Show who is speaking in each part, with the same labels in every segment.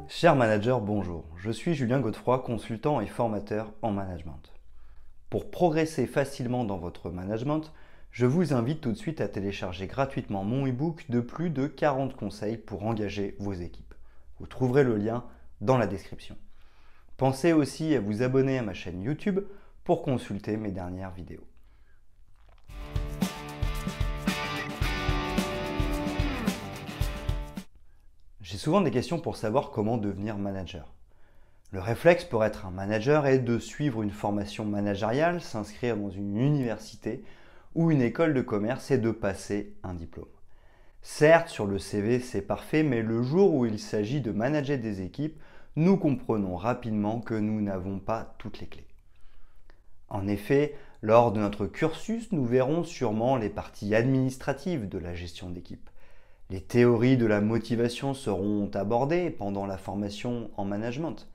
Speaker 1: Cher manager, bonjour. Je suis Julien Godefroy, consultant et formateur en management. Pour progresser facilement dans votre management, je vous invite tout de suite à télécharger gratuitement mon e-book de plus de 40 conseils pour engager vos équipes. Vous trouverez le lien dans la description. Pensez aussi à vous abonner à ma chaîne YouTube pour consulter mes dernières vidéos. J'ai souvent des questions pour savoir comment devenir manager. Le réflexe pour être un manager est de suivre une formation managériale, s'inscrire dans une université ou une école de commerce et de passer un diplôme. Certes, sur le CV, c'est parfait, mais le jour où il s'agit de manager des équipes, nous comprenons rapidement que nous n'avons pas toutes les clés. En effet, lors de notre cursus, nous verrons sûrement les parties administratives de la gestion d'équipe. Les théories de la motivation seront abordées pendant la formation en management.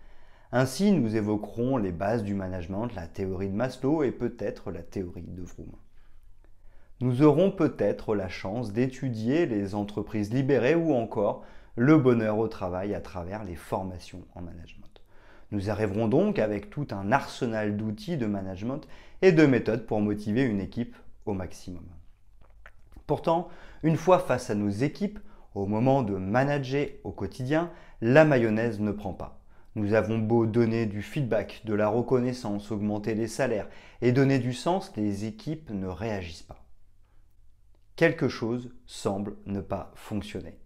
Speaker 1: Ainsi, nous évoquerons les bases du management, la théorie de Maslow et peut-être la théorie de Vroom. Nous aurons peut-être la chance d'étudier les entreprises libérées ou encore le bonheur au travail à travers les formations en management. Nous arriverons donc avec tout un arsenal d'outils de management et de méthodes pour motiver une équipe au maximum. Pourtant, une fois face à nos équipes, au moment de manager au quotidien, la mayonnaise ne prend pas. Nous avons beau donner du feedback, de la reconnaissance, augmenter les salaires et donner du sens, les équipes ne réagissent pas. Quelque chose semble ne pas fonctionner.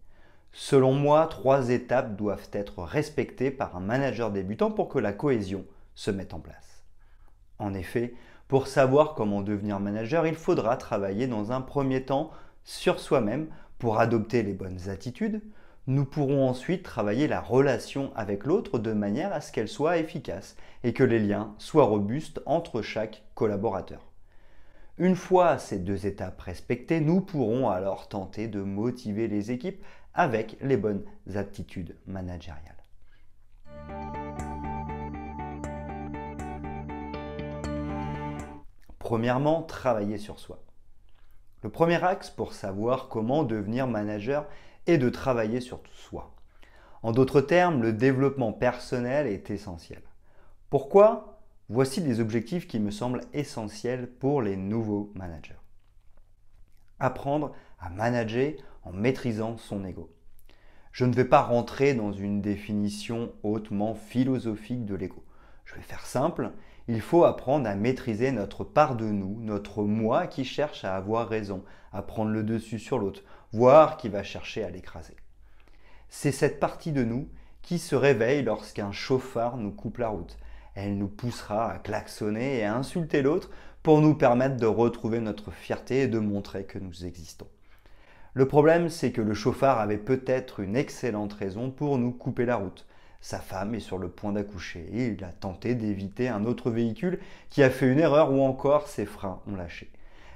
Speaker 1: Selon moi, 3 étapes doivent être respectées par un manager débutant pour que la cohésion se mette en place. En effet, pour savoir comment devenir manager, il faudra travailler dans un premier temps sur soi-même pour adopter les bonnes attitudes. Nous pourrons ensuite travailler la relation avec l'autre de manière à ce qu'elle soit efficace et que les liens soient robustes entre chaque collaborateur. Une fois ces 2 étapes respectées, nous pourrons alors tenter de motiver les équipes avec les bonnes aptitudes managériales. Premièrement, travailler sur soi. Le premier axe pour savoir comment devenir manager est de travailler sur soi. En d'autres termes, le développement personnel est essentiel. Pourquoi ? Voici des objectifs qui me semblent essentiels pour les nouveaux managers. Apprendre à manager en maîtrisant son ego. Je ne vais pas rentrer dans une définition hautement philosophique de l'ego. Je vais faire simple, il faut apprendre à maîtriser notre part de nous, notre moi qui cherche à avoir raison, à prendre le dessus sur l'autre, voire qui va chercher à l'écraser. C'est cette partie de nous qui se réveille lorsqu'un chauffard nous coupe la route. Elle nous poussera à klaxonner et à insulter l'autre pour nous permettre de retrouver notre fierté et de montrer que nous existons. Le problème, c'est que le chauffard avait peut-être une excellente raison pour nous couper la route. Sa femme est sur le point d'accoucher et il a tenté d'éviter un autre véhicule qui a fait une erreur ou encore ses freins ont lâché.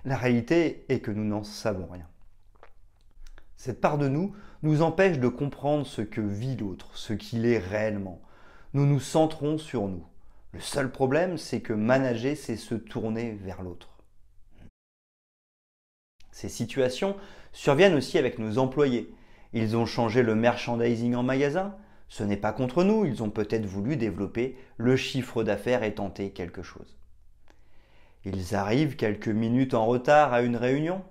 Speaker 1: La réalité est que nous n'en savons rien. Cette part de nous nous empêche de comprendre ce que vit l'autre, ce qu'il est réellement. Nous nous centrons sur nous. Le seul problème, c'est que manager, c'est se tourner vers l'autre. Ces situations surviennent aussi avec nos employés. Ils ont changé le merchandising en magasin. Ce n'est pas contre nous, ils ont peut-être voulu développer le chiffre d'affaires et tenter quelque chose. Ils arrivent quelques minutes en retard à une réunion.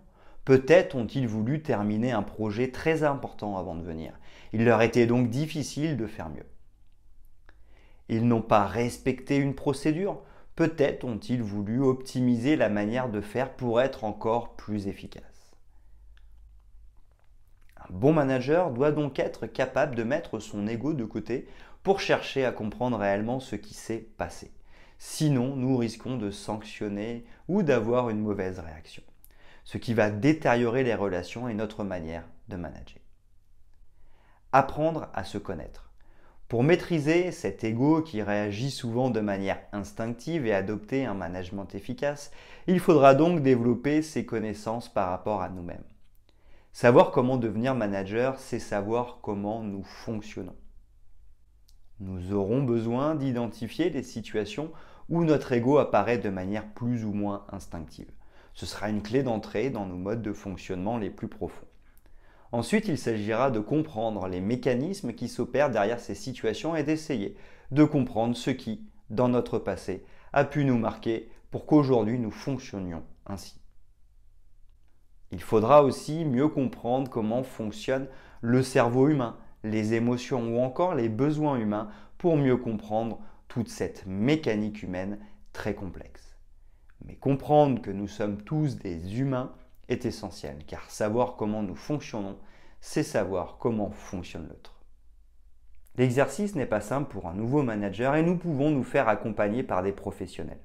Speaker 1: Peut-être ont-ils voulu terminer un projet très important avant de venir. Il leur était donc difficile de faire mieux. Ils n'ont pas respecté une procédure. Peut-être ont-ils voulu optimiser la manière de faire pour être encore plus efficace. Un bon manager doit donc être capable de mettre son ego de côté pour chercher à comprendre réellement ce qui s'est passé. Sinon, nous risquons de sanctionner ou d'avoir une mauvaise réaction, ce qui va détériorer les relations et notre manière de manager. Apprendre à se connaître. Pour maîtriser cet ego qui réagit souvent de manière instinctive et adopter un management efficace, il faudra donc développer ses connaissances par rapport à nous-mêmes. Savoir comment devenir manager, c'est savoir comment nous fonctionnons. Nous aurons besoin d'identifier les situations où notre ego apparaît de manière plus ou moins instinctive. Ce sera une clé d'entrée dans nos modes de fonctionnement les plus profonds. Ensuite, il s'agira de comprendre les mécanismes qui s'opèrent derrière ces situations et d'essayer de comprendre ce qui, dans notre passé, a pu nous marquer pour qu'aujourd'hui nous fonctionnions ainsi. Il faudra aussi mieux comprendre comment fonctionne le cerveau humain, les émotions ou encore les besoins humains pour mieux comprendre toute cette mécanique humaine très complexe. Mais comprendre que nous sommes tous des humains est essentiel, car savoir comment nous fonctionnons, c'est savoir comment fonctionne l'autre. L'exercice n'est pas simple pour un nouveau manager et nous pouvons nous faire accompagner par des professionnels.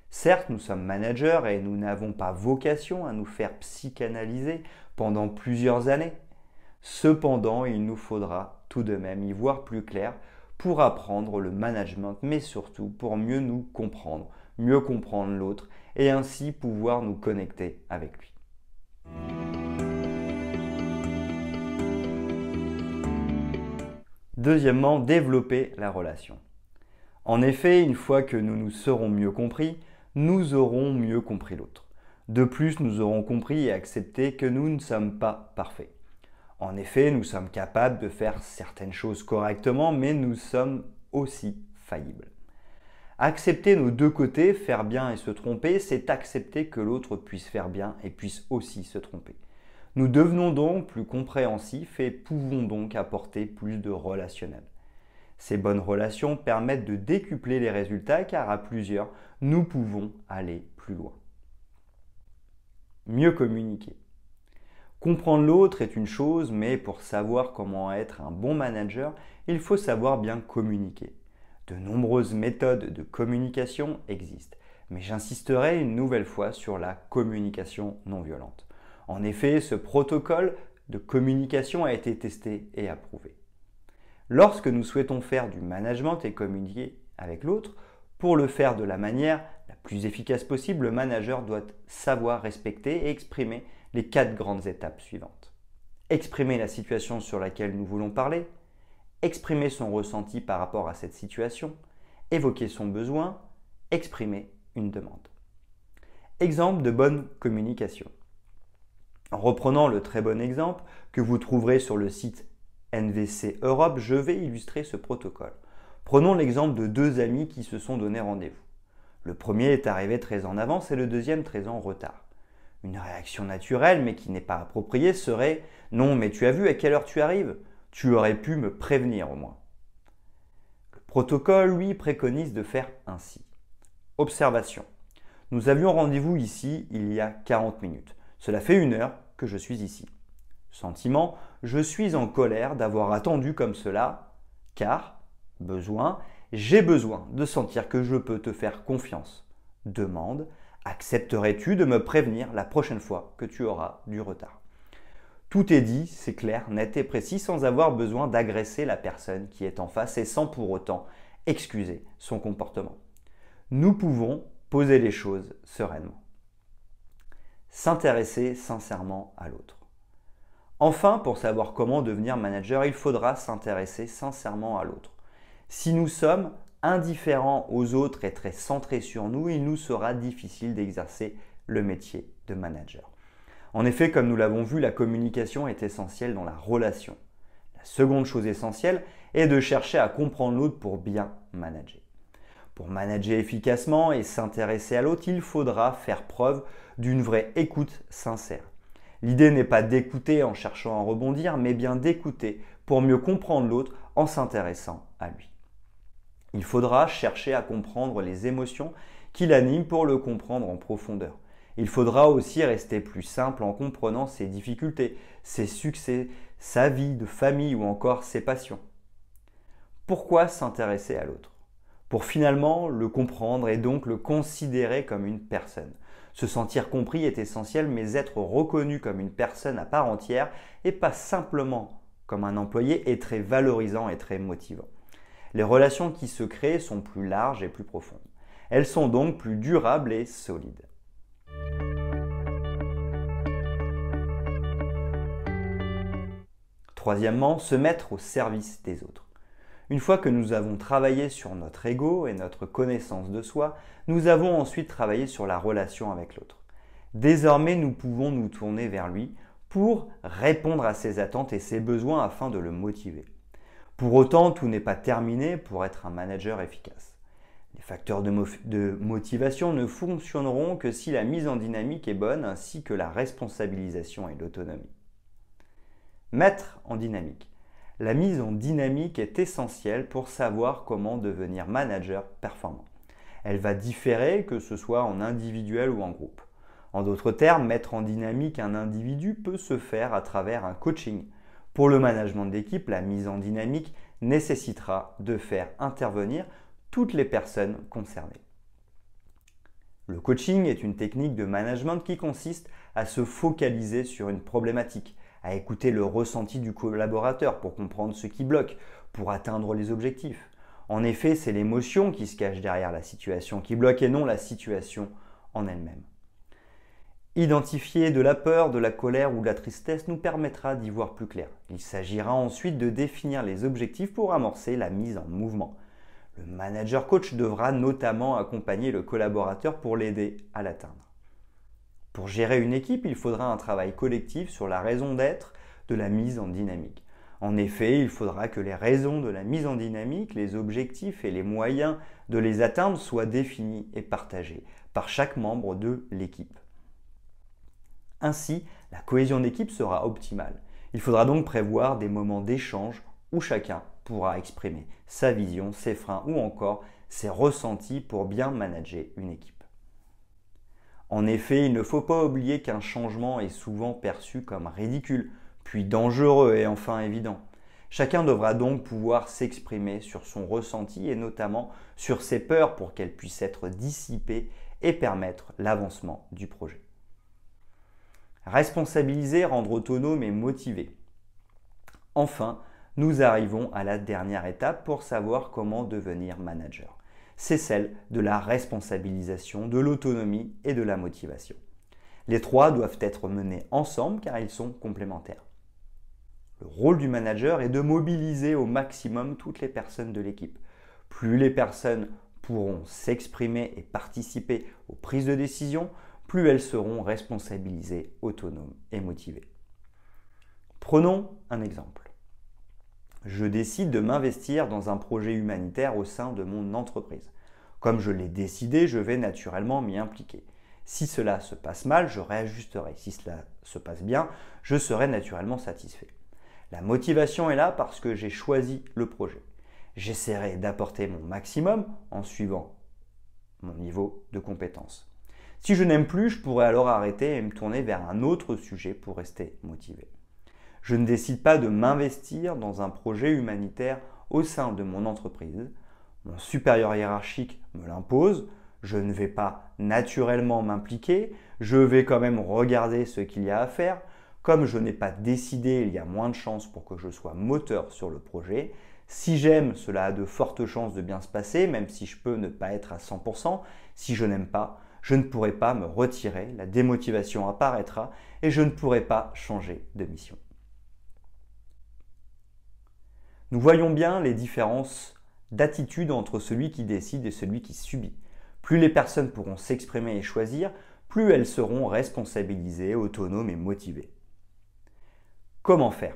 Speaker 1: Certes, nous sommes managers et nous n'avons pas vocation à nous faire psychanalyser pendant plusieurs années. Cependant, il nous faudra tout de même y voir plus clair pour apprendre le management, mais surtout pour mieux nous comprendre, mieux comprendre l'autre et ainsi pouvoir nous connecter avec lui. Deuxièmement, développer la relation. En effet, une fois que nous nous serons mieux compris, nous aurons mieux compris l'autre. De plus, nous aurons compris et accepté que nous ne sommes pas parfaits. En effet, nous sommes capables de faire certaines choses correctement, mais nous sommes aussi faillibles. Accepter nos deux côtés, faire bien et se tromper, c'est accepter que l'autre puisse faire bien et puisse aussi se tromper. Nous devenons donc plus compréhensifs et pouvons donc apporter plus de relationnel. Ces bonnes relations permettent de décupler les résultats car à plusieurs, nous pouvons aller plus loin. Mieux communiquer. Comprendre l'autre est une chose, mais pour savoir comment être un bon manager, il faut savoir bien communiquer. De nombreuses méthodes de communication existent, mais j'insisterai une nouvelle fois sur la communication non violente. En effet, ce protocole de communication a été testé et approuvé. Lorsque nous souhaitons faire du management et communiquer avec l'autre, pour le faire de la manière la plus efficace possible, le manager doit savoir respecter et exprimer les 4 grandes étapes suivantes. Exprimer la situation sur laquelle nous voulons parler, exprimer son ressenti par rapport à cette situation, évoquer son besoin, exprimer une demande. Exemple de bonne communication. En reprenant le très bon exemple que vous trouverez sur le site NVC Europe, je vais illustrer ce protocole. Prenons l'exemple de 2 amis qui se sont donné rendez-vous. Le premier est arrivé très en avance et le deuxième très en retard. Une réaction naturelle mais qui n'est pas appropriée serait « Non, mais tu as vu à quelle heure tu arrives ? Tu aurais pu me prévenir au moins. » Le protocole, lui, préconise de faire ainsi. Observation. Nous avions rendez-vous ici il y a 40 minutes. Cela fait 1 heure que je suis ici. Sentiment, je suis en colère d'avoir attendu comme cela, car, besoin, j'ai besoin de sentir que je peux te faire confiance. Demande, accepterais-tu de me prévenir la prochaine fois que tu auras du retard? Tout est dit, c'est clair, net et précis, sans avoir besoin d'agresser la personne qui est en face et sans pour autant excuser son comportement. Nous pouvons poser les choses sereinement. S'intéresser sincèrement à l'autre. Enfin, pour savoir comment devenir manager, il faudra s'intéresser sincèrement à l'autre. Si nous sommes indifférents aux autres et très centrés sur nous, il nous sera difficile d'exercer le métier de manager. En effet, comme nous l'avons vu, la communication est essentielle dans la relation. La seconde chose essentielle est de chercher à comprendre l'autre pour bien manager. Pour manager efficacement et s'intéresser à l'autre, il faudra faire preuve d'une vraie écoute sincère. L'idée n'est pas d'écouter en cherchant à rebondir, mais bien d'écouter pour mieux comprendre l'autre en s'intéressant à lui. Il faudra chercher à comprendre les émotions qui l'animent pour le comprendre en profondeur. Il faudra aussi rester plus simple en comprenant ses difficultés, ses succès, sa vie de famille ou encore ses passions. Pourquoi s'intéresser à l'autre? Pour finalement le comprendre et donc le considérer comme une personne. Se sentir compris est essentiel, mais être reconnu comme une personne à part entière et pas simplement comme un employé est très valorisant et très motivant. Les relations qui se créent sont plus larges et plus profondes. Elles sont donc plus durables et solides. Troisièmement, se mettre au service des autres. Une fois que nous avons travaillé sur notre ego et notre connaissance de soi, nous avons ensuite travaillé sur la relation avec l'autre. Désormais, nous pouvons nous tourner vers lui pour répondre à ses attentes et ses besoins afin de le motiver. Pour autant, tout n'est pas terminé pour être un manager efficace. Les facteurs de motivation ne fonctionneront que si la mise en dynamique est bonne ainsi que la responsabilisation et l'autonomie. Mettre en dynamique. La mise en dynamique est essentielle pour savoir comment devenir manager performant. Elle va différer que ce soit en individuel ou en groupe. En d'autres termes, mettre en dynamique un individu peut se faire à travers un coaching. Pour le management d'équipe, la mise en dynamique nécessitera de faire intervenir toutes les personnes concernées. Le coaching est une technique de management qui consiste à se focaliser sur une problématique, à écouter le ressenti du collaborateur pour comprendre ce qui bloque, pour atteindre les objectifs. En effet, c'est l'émotion qui se cache derrière la situation qui bloque et non la situation en elle-même. Identifier de la peur, de la colère ou de la tristesse nous permettra d'y voir plus clair. Il s'agira ensuite de définir les objectifs pour amorcer la mise en mouvement. Le manager coach devra notamment accompagner le collaborateur pour l'aider à l'atteindre. Pour gérer une équipe, il faudra un travail collectif sur la raison d'être de la mise en dynamique. En effet, il faudra que les raisons de la mise en dynamique, les objectifs et les moyens de les atteindre soient définis et partagés par chaque membre de l'équipe. Ainsi, la cohésion d'équipe sera optimale. Il faudra donc prévoir des moments d'échange où chacun pourra exprimer sa vision, ses freins ou encore ses ressentis pour bien manager une équipe. En effet, il ne faut pas oublier qu'un changement est souvent perçu comme ridicule, puis dangereux et enfin évident. Chacun devra donc pouvoir s'exprimer sur son ressenti et notamment sur ses peurs pour qu'elles puissent être dissipées et permettre l'avancement du projet. Responsabiliser, rendre autonome et motiver. Enfin, nous arrivons à la dernière étape pour savoir comment devenir manager. C'est celle de la responsabilisation, de l'autonomie et de la motivation. Les trois doivent être menés ensemble car ils sont complémentaires. Le rôle du manager est de mobiliser au maximum toutes les personnes de l'équipe. Plus les personnes pourront s'exprimer et participer aux prises de décision, plus elles seront responsabilisées, autonomes et motivées. Prenons un exemple. Je décide de m'investir dans un projet humanitaire au sein de mon entreprise. Comme je l'ai décidé, je vais naturellement m'y impliquer. Si cela se passe mal, je réajusterai. Si cela se passe bien, je serai naturellement satisfait. La motivation est là parce que j'ai choisi le projet. J'essaierai d'apporter mon maximum en suivant mon niveau de compétence. Si je n'aime plus, je pourrais alors arrêter et me tourner vers un autre sujet pour rester motivé. Je ne décide pas de m'investir dans un projet humanitaire au sein de mon entreprise. Mon supérieur hiérarchique me l'impose. Je ne vais pas naturellement m'impliquer. Je vais quand même regarder ce qu'il y a à faire. Comme je n'ai pas décidé, il y a moins de chances pour que je sois moteur sur le projet. Si j'aime, cela a de fortes chances de bien se passer, même si je peux ne pas être à 100%. Si je n'aime pas, je ne pourrai pas me retirer, la démotivation apparaîtra et je ne pourrai pas changer de mission. Nous voyons bien les différences d'attitude entre celui qui décide et celui qui subit. Plus les personnes pourront s'exprimer et choisir, plus elles seront responsabilisées, autonomes et motivées. Comment faire?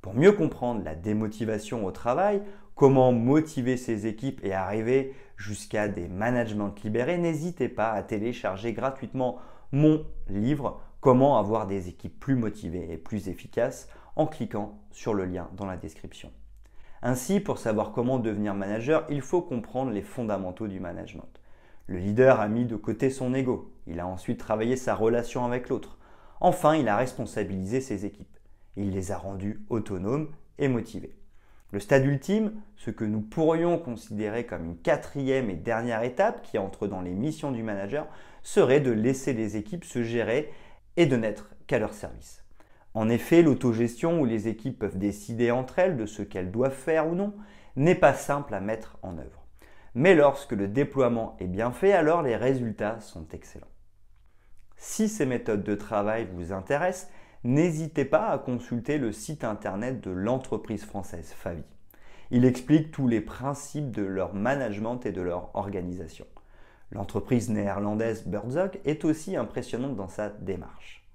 Speaker 1: Pour mieux comprendre la démotivation au travail, comment motiver ses équipes et arriver jusqu'à des managements libérés, n'hésitez pas à télécharger gratuitement mon livre « Comment avoir des équipes plus motivées et plus efficaces » en cliquant sur le lien dans la description. Ainsi, pour savoir comment devenir manager, il faut comprendre les fondamentaux du management. Le leader a mis de côté son ego. Il a ensuite travaillé sa relation avec l'autre. Enfin, il a responsabilisé ses équipes. Il les a rendues autonomes et motivées. Le stade ultime, ce que nous pourrions considérer comme une quatrième et dernière étape qui entre dans les missions du manager, serait de laisser les équipes se gérer et de n'être qu'à leur service. En effet, l'autogestion où les équipes peuvent décider entre elles de ce qu'elles doivent faire ou non n'est pas simple à mettre en œuvre. Mais lorsque le déploiement est bien fait, alors les résultats sont excellents. Si ces méthodes de travail vous intéressent, n'hésitez pas à consulter le site internet de l'entreprise française Favi. Il explique tous les principes de leur management et de leur organisation. L'entreprise néerlandaise Buurtzorg est aussi impressionnante dans sa démarche.